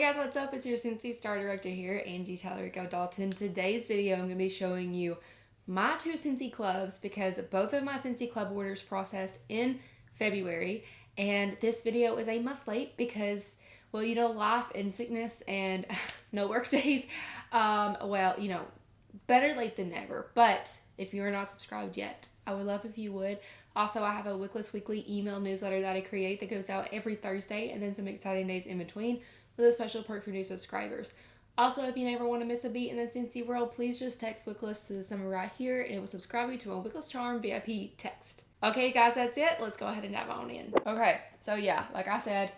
guys, what's up? It's your Scentsy Star Director here, Angie Dalton. Today's video, I'm going to be showing you my two Scentsy Clubs because both of my Scentsy Club orders processed in February. And this video is a month late because, well, you know, life and sickness and no work days. Better late than never. But if you are not subscribed yet, I would love if you would. Also, I have a Wickless weekly email newsletter that I create that goes out every Thursday and then some exciting days in between with a special perk for new subscribers. Also, if you never want to miss a beat in the Scentsy world, please just text Wickless to this number right here and it will subscribe you to my wicklesscharm VIP text. Okay, guys, that's it. Let's go ahead and dive on in. Okay, so yeah, like I said,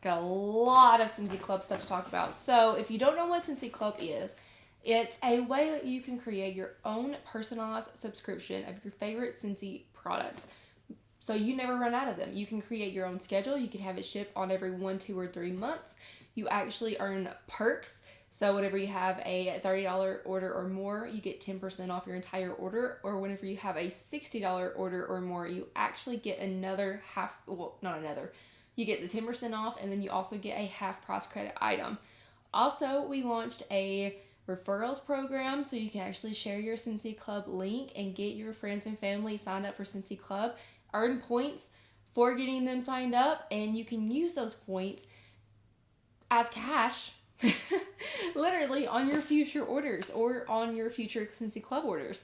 got a lot of Scentsy Club stuff to talk about. So if you don't know what Scentsy Club is, it's a way that you can create your own personalized subscription of your favorite Scentsy products. So you never run out of them. You can create your own schedule. You can have it shipped on every 1, 2, or 3 months. You actually earn perks. So whenever you have a $30 order or more, you get 10% off your entire order. Or whenever you have a $60 order or more, you actually get another you get the 10% off, and then you also get a half price credit item. Also, we launched a referrals program, so you can actually share your Scentsy Club link and get your friends and family signed up for Scentsy Club, earn points for getting them signed up, and you can use those points as cash literally on your future orders or on your future Scentsy Club orders.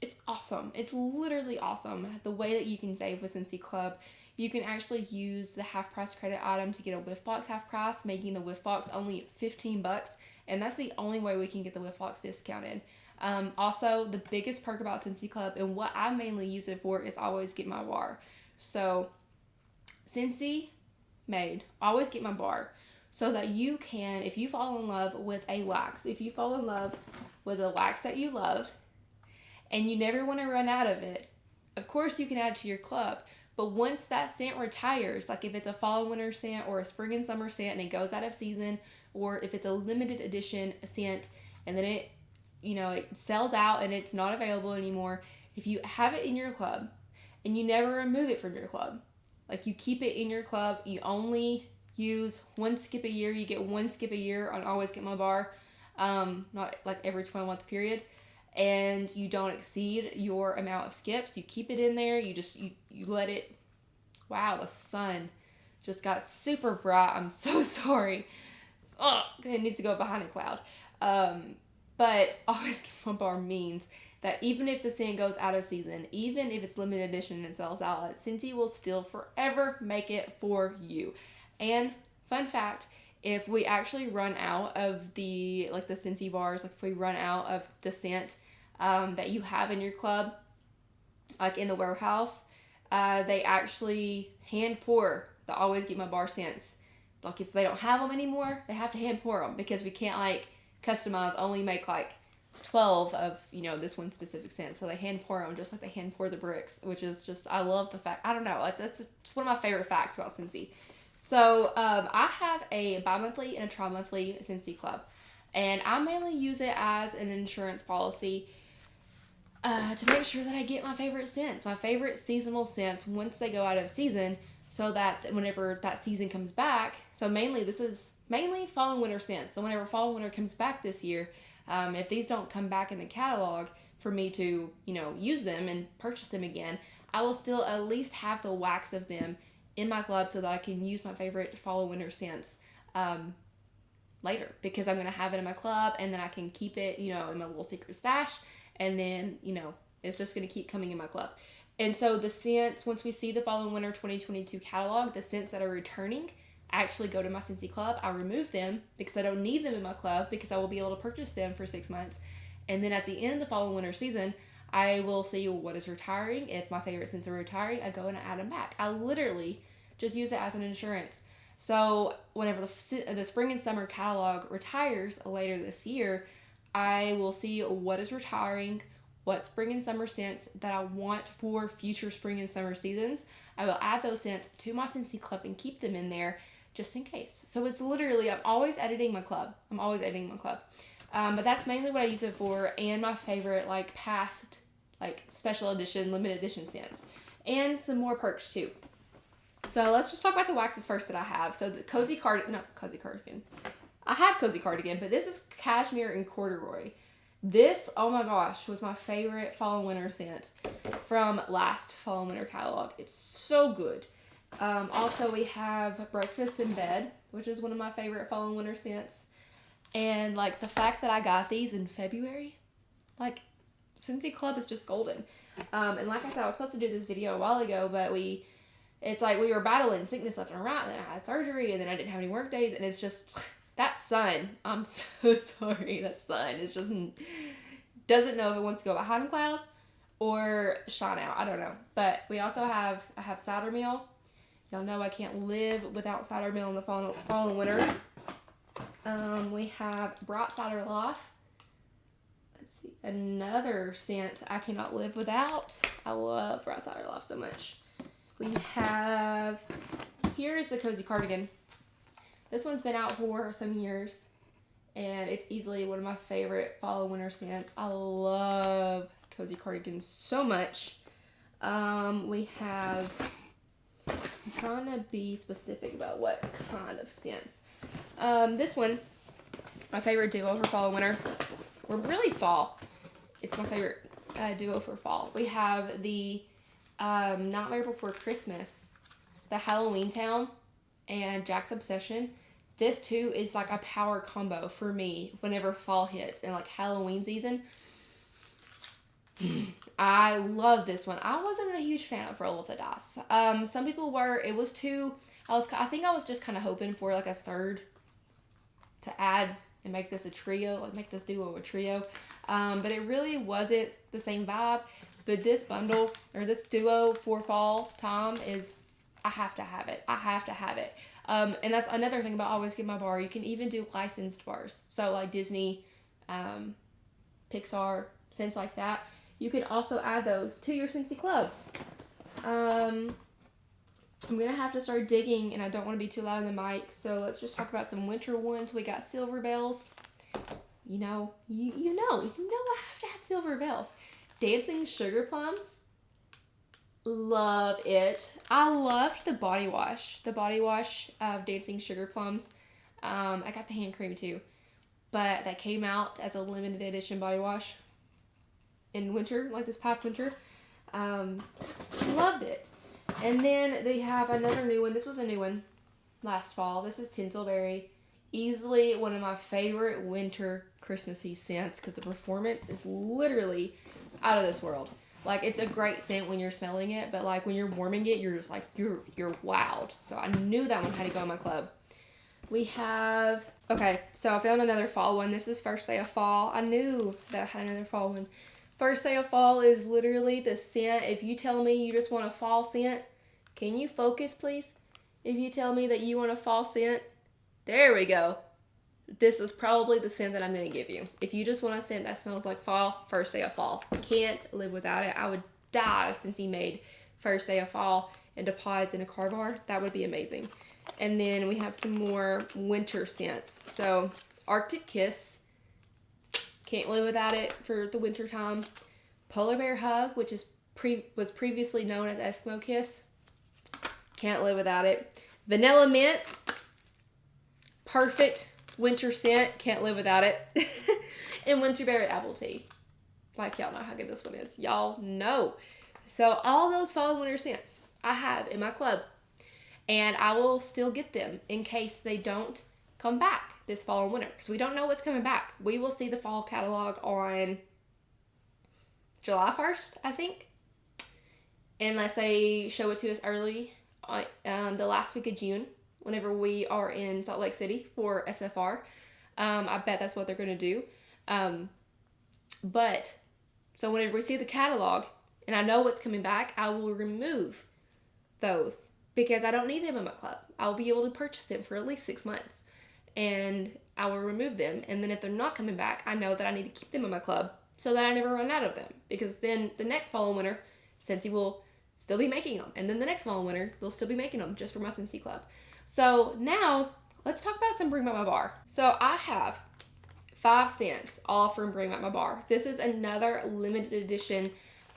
It's awesome. It's literally awesome the way that you can save with Scentsy Club. You can actually use the half price credit item to get a whiff box half price, making the whiff box only $15, and that's the only way we can get the whiff box discounted. Also, the biggest perk about Scentsy Club and what I mainly use it for is always get my bar. So Scentsy made always get my bar so that you can, if you fall in love with a wax, if you fall in love with a wax that you love and you never want to run out of it, of course you can add it to your club. But once that scent retires, like if it's a fall and winter scent or a spring and summer scent and it goes out of season, or if it's a limited edition scent and then it sells out and it's not available anymore, if you have it in your club and you never remove it from your club, like you keep it in your club, you only use one skip a year, you get one skip a year on Always Get My Bar, not like every 12-month period, and you don't exceed your amount of skips, you keep it in there, you let it, wow, the sun just got super bright, I'm so sorry. Oh, it needs to go behind a cloud. But Always Get My Bar means that even if the scent goes out of season, even if it's limited edition and sells out, Scentsy will still forever make it for you. And fun fact, if we actually run out of the Scentsy bars, like if we run out of the scent that you have in your club, like in the warehouse, they actually hand pour the Always Get My Bar scents. Like if they don't have them anymore, they have to hand pour them because we can't like customize, only make like 12 of, this one specific scent. So they hand pour them just like they hand pour the bricks, which is just, I love the fact, I don't know, like that's one of my favorite facts about Scentsy. So I have a bi-monthly and a tri-monthly Scentsy Club, and I mainly use it as an insurance policy to make sure that I get my favorite scents, my favorite seasonal scents once they go out of season, so that whenever that season comes back, so this is mainly fall and winter scents. So whenever fall and winter comes back this year, if these don't come back in the catalog for me to, use them and purchase them again, I will still at least have the wax of them in my club so that I can use my favorite fall and winter scents later, because I'm going to have it in my club and then I can keep it, in my little secret stash, and then, it's just going to keep coming in my club. And so the scents, once we see the fall and winter 2022 catalog, the scents that are returning, I actually go to my Scentsy Club. I remove them because I don't need them in my club because I will be able to purchase them for 6 months. And then at the end of the fall and winter season, I will see what is retiring. If my favorite scents are retiring, I go and I add them back. I literally just use it as an insurance. So whenever the spring and summer catalog retires later this year, I will see what is retiring, what spring and summer scents that I want for future spring and summer seasons. I will add those scents to my Scentsy Club and keep them in there just in case. So it's literally, I'm always editing my club. But that's mainly what I use it for, and my favorite past special edition, limited edition scents, and some more perks too. So let's just talk about the waxes first that I have. So the cozy cardigan. I have cozy cardigan, but this is cashmere and corduroy. This, oh my gosh, was my favorite fall and winter scent from last fall and winter catalog. It's so good. Also, we have Breakfast in Bed, which is one of my favorite fall and winter scents. And like the fact that I got these in February, like Scentsy Club is just golden. And like I said, I was supposed to do this video a while ago, but it's like we were battling sickness left and right, and then I had surgery, and then I didn't have any work days, and it's just, that sun, I'm so sorry, that sun is just, doesn't know if it wants to go behind a cloud or shine out, I don't know. But we also I have cider meal. Y'all know I can't live without cider meal in the fall and winter. We have Bright Cider Life. Let's see, another scent I cannot live without. I love Bright Cider Life so much. We have, here is the Cozy Cardigan. This one's been out for some years, and it's easily one of my favorite fall and winter scents. I love Cozy Cardigan so much. We have, I'm trying to be specific about what kind of scents. This one, my favorite duo for fall and winter, or really fall. It's my favorite duo for fall. We have the Nightmare Before Christmas, the Halloween Town, and Jack's Obsession. This too is like a power combo for me whenever fall hits and like Halloween season. I love this one. I wasn't a huge fan of Roll of the Dice. Some people were. It was too, I think I was just kind of hoping for like a third to add and make this a trio, like make this duo a trio. But it really wasn't the same vibe. But this bundle, or this duo for fall time is, I have to have it. I have to have it. And that's another thing about Always Get My Bar. You can even do licensed bars. So like Disney, Pixar, scents like that. You can also add those to your Scentsy Club. I'm going to have to start digging, and I don't want to be too loud in the mic. So let's just talk about some winter ones. We got Silver Bells. You know I have to have Silver Bells. Dancing Sugar Plums. Love it. I loved the body wash. The body wash of Dancing Sugar Plums. I got the hand cream too. But that came out as a limited edition body wash in winter, like this past winter. Loved it. And then they have another new one. This was a new one last fall. This is Tinselberry. Easily one of my favorite winter Christmassy scents because the performance is literally out of this world. Like, it's a great scent when you're smelling it, but like when you're warming it, you're just like, you're wowed. So I knew that one had to go in my club. We have, okay, so I found another fall one. This is First Day of Fall. I knew that I had another fall one. First Day of Fall is literally the scent. If you tell me you just want a fall scent, can you focus, please? If you tell me that you want a fall scent, there we go. This is probably the scent that I'm going to give you. If you just want a scent that smells like fall, First Day of Fall. Can't live without it. I would die if Scentsy made First Day of Fall into pods in a car bar. That would be amazing. And then we have some more winter scents. So Arctic Kiss. Can't live without it for the winter time. Polar Bear Hug, which is was previously known as Eskimo Kiss. Can't live without it. Vanilla Mint. Perfect winter scent. Can't live without it. And Winterberry Apple Tea. Like, y'all know how good this one is. Y'all know. So all those fall and winter scents I have in my club. And I will still get them in case they don't come back this fall and winter. Because we don't know what's coming back. We will see the fall catalog on July 1st, I think. Unless they show it to us early on the last week of June. Whenever we are in Salt Lake City for SFR. I bet that's what they're going to do. But, so whenever we see the catalog, and I know what's coming back, I will remove those. Because I don't need them in my club. I'll be able to purchase them for at least 6 months. And I will remove them. And then if they're not coming back, I know that I need to keep them in my club. So that I never run out of them. Because then the next fall and winter, Scentsy will still be making them. And then the next fall and winter, they'll still be making them just for my Scentsy Club. So now, let's talk about some Bring Back My Bar. So I have 5 scents, all from Bring Back My Bar. This is another limited edition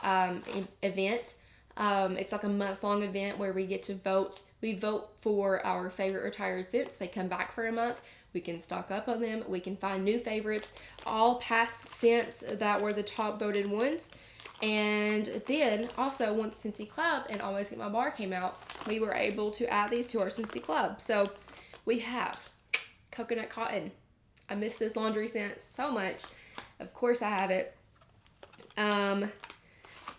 event. It's like a month-long event where we get to vote We vote for our favorite retired scents. They come back for a month. We can stock up on them. We can find new favorites, all past scents that were the top voted ones. And then also once Scentsy Club and Always Get My Bar came out, we were able to add these to our Scentsy Club. So we have coconut cotton. I miss this laundry scent so much. Of course I have it.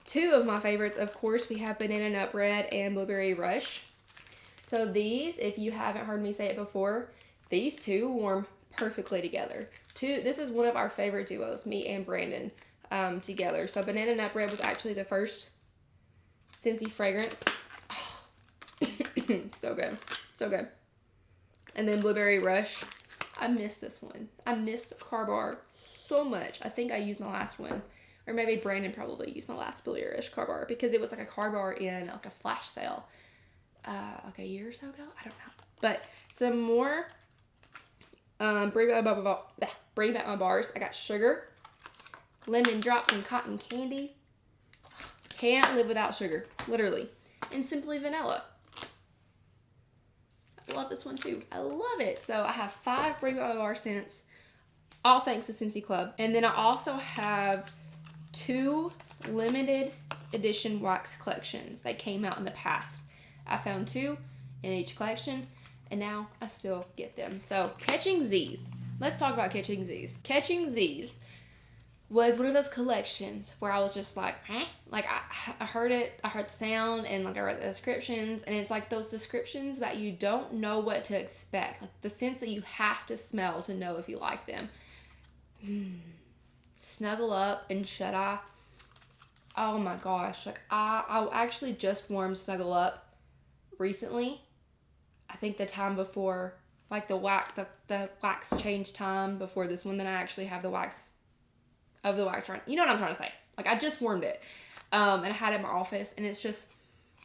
Two of my favorites, of course, we have Banana Nut Bread and Blueberry Rush. So these, if you haven't heard me say it before, these two warm perfectly together. This is one of our favorite duos, me and Brandon, together. So Banana Nut Bread was actually the first Scentsy fragrance. Oh. So good. So good. And then Blueberry Rush. I miss this one. I miss the car bar so much. I think I used my last one. Or maybe Brandon probably used my last Blueberry Rush car bar because it was like a car bar in like a flash sale. Like a year or so ago? I don't know. But some more bring back my bars. I got sugar, lemon drops, and cotton candy. Can't live without sugar, literally. And Simply Vanilla. I love this one too. I love it. So I have 5 Bring Back My Bar scents, all thanks to Scentsy Club. And then I also have 2 limited edition wax collections that came out in the past. I found 2 in each collection, and now I still get them. So Catching Z's. Let's talk about Catching Z's. Catching Z's was one of those collections where I was just like, eh? Like I heard it, I heard the sound, and like I read the descriptions, and it's like those descriptions that you don't know what to expect. Like the scents that you have to smell to know if you like them. Snuggle Up and Shut Eye. Oh my gosh. Like I actually just warmed Snuggle Up recently. I think the time before, like the wax change time before this one, then I actually have the wax run. You know what I'm trying to say. Like I just warmed it. And I had it in my office, and it's just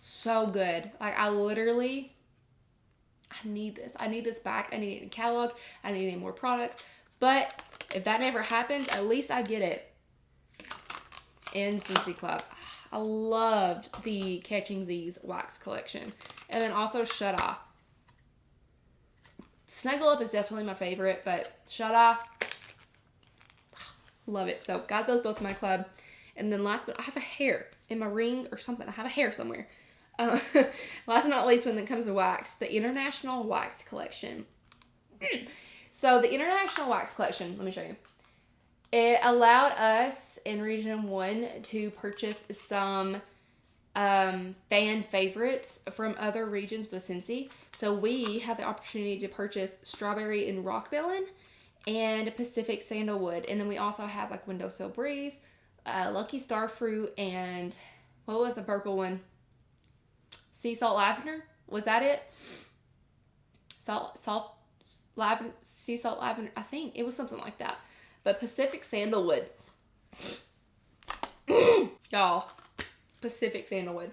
so good. Like I need this. I need this back. I need it in catalog. I need any more products. But if that never happens, at least I get it in Scentsy Club. I loved the Catching Z's wax collection. And then also Shut Eye. Snuggle Up is definitely my favorite, but Shut Eye, love it. So got those both in my club. And then last, but I have a hair in my ring or something. I have a hair somewhere. Last but not least, when it comes to wax, the International Wax Collection. So the International Wax Collection, let me show you. It allowed us in Region 1 to purchase some fan favorites from other regions with Scentsy. So we had the opportunity to purchase Strawberry and Rockmelon and Pacific Sandalwood. And then we also had like Windowsill Breeze, Lucky Starfruit, and what was the purple one? Sea Salt Lavender? Was that it? Sea Salt Lavender? I think it was something like that. But Pacific Sandalwood. Y'all, Pacific Sandalwood.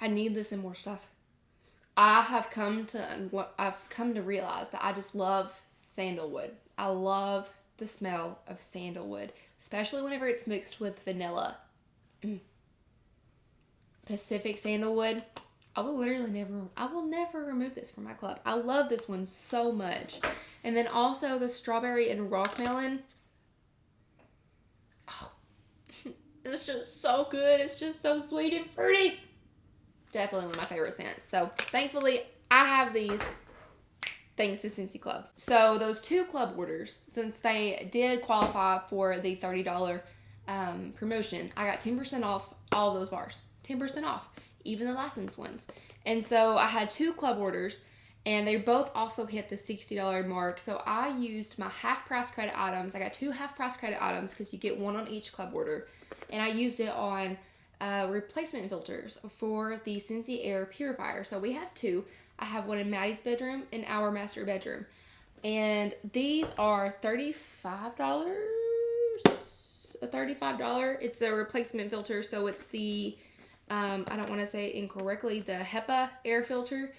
I need this and more stuff. I've come to realize that I just love sandalwood. I love the smell of sandalwood, especially whenever it's mixed with vanilla. Pacific Sandalwood. I will never remove this from my club. I love this one so much. And then also the Strawberry and Rockmelon. Oh, it's just so good. It's just so sweet and fruity. Definitely one of my favorite scents. So thankfully I have these thanks to Scentsy Club. So those 2 club orders, since they did qualify for the $30 promotion, I got 10% off all of those bars. 10% off, even the licensed ones. And so I had 2 club orders, and they both also hit the $60 mark. So I used my half price credit items. I got 2 half price credit items because you get 1 on each club order. And I used it on replacement filters for the Scentsy Air Purifier. So we have 2. I have one in Maddie's bedroom and our master bedroom. And these are $35. $35. It's a replacement filter, so it's the I don't want to say it incorrectly, the HEPA air filter.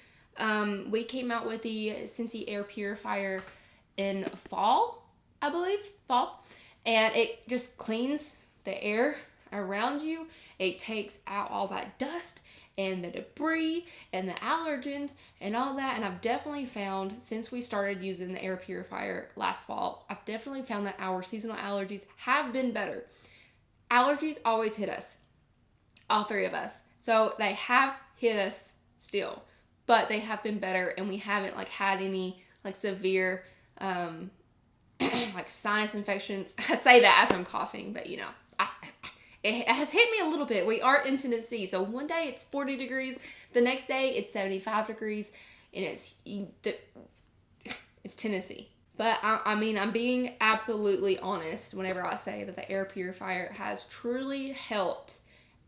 We came out with the Scentsy Air Purifier in fall, I believe, fall. And it just cleans the air around you. It takes out all that dust, and the debris and the allergens and all that. And I've definitely found, since we started using the air purifier last fall, I've definitely found that our seasonal allergies have been better. Allergies always hit us, all three of us. So they have hit us still, but they have been better, and we haven't like had any like severe like sinus infections. I say that as I'm coughing, but you know, it has hit me a little bit. We are in Tennessee, so one day it's 40 degrees, the next day it's 75 degrees, and it's Tennessee. But I mean, I'm being absolutely honest whenever I say that the air purifier has truly helped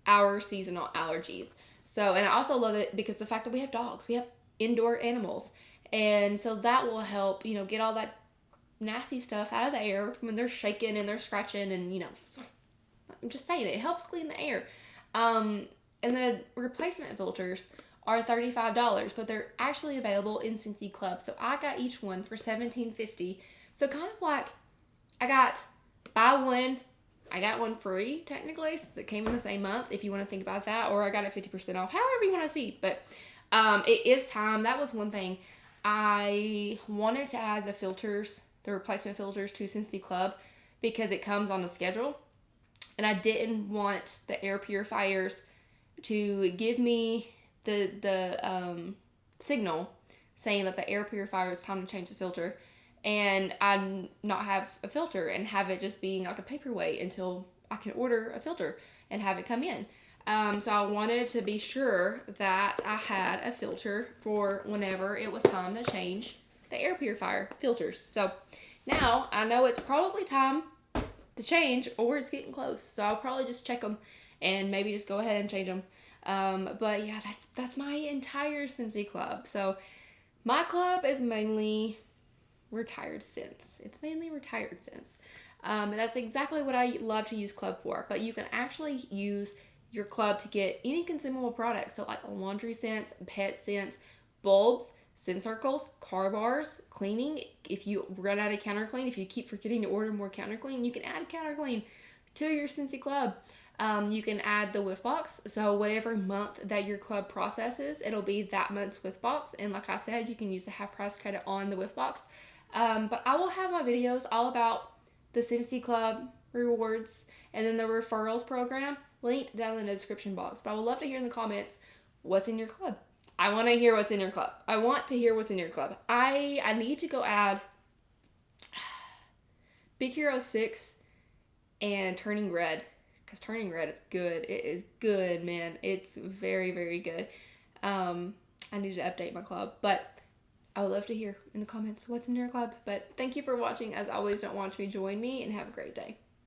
our seasonal allergies. So, and I also love it because the fact that we have dogs, we have indoor animals, and so that will help, you know, get all that nasty stuff out of the air when they're shaking and they're scratching, and you know, I'm just saying, it helps clean the air. And the replacement filters are $35, but they're actually available in Scentsy Club. So I got each one for $17.50. So kind of like, I got buy one, I got one free technically, since it came in the same month, if you want to think about that, or I got it 50% off, however you want to see. But it is time. That was one thing. I wanted to add the filters, the replacement filters, to Scentsy Club because it comes on a schedule. And I didn't want the air purifiers to give me the signal saying that the air purifier, it's time to change the filter, and I not have a filter and have it just being like a paperweight until I can order a filter and have it come in. So I wanted to be sure that I had a filter for whenever it was time to change the air purifier filters. So now I know it's probably time to change, or it's getting close. So I'll probably just check them and maybe just go ahead and change them. But yeah, that's my entire Scentsy Club. So my club is mainly retired scents. It's mainly retired scents. And that's exactly what I love to use club for. But you can actually use your club to get any consumable products. So like laundry scents, pet scents, bulbs, scent circles, car bars, cleaning. If you run out of counter clean, if you keep forgetting to order more counter clean, you can add counter clean to your Scentsy Club. You can add the whiff box. So whatever month that your club processes, it'll be that month's whiff box. And like I said, you can use the half price credit on the whiff box. But I will have my videos all about the Scentsy Club rewards and then the referrals program linked down in the description box. But I would love to hear in the comments what's in your club. I want to hear what's in your club. I want to hear what's in your club. I need to go add Big Hero 6 and Turning Red, because Turning Red is good. It is good, man. It's very, very good. I need to update my club, but I would love to hear in the comments what's in your club. But thank you for watching. As always, don't watch me, join me, and have a great day.